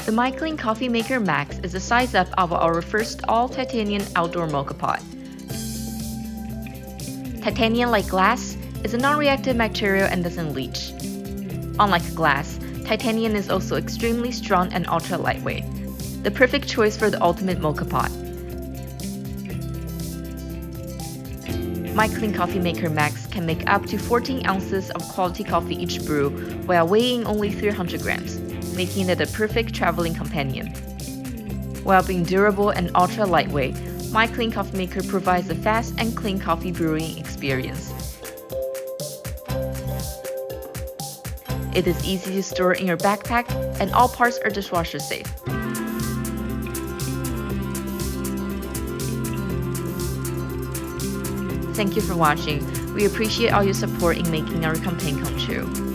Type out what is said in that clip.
The MyClean Coffee Maker Max is a size up of our first all-titanium outdoor mocha pot. Titanium, like glass, is a non-reactive material and doesn't leach. Unlike glass, titanium is also extremely strong and ultra lightweight, the perfect choice for the ultimate mocha pot. MyClean Coffee Maker Max can make up to 14 ounces of quality coffee each brew while weighing only 300 grams, making it a perfect traveling companion. While being durable and ultra lightweight, MyClean Coffee Maker provides a fast and clean coffee brewing experience. It is easy to store in your backpack, and all parts are dishwasher safe. Thank you for watching. We appreciate all your support in making our campaign come true.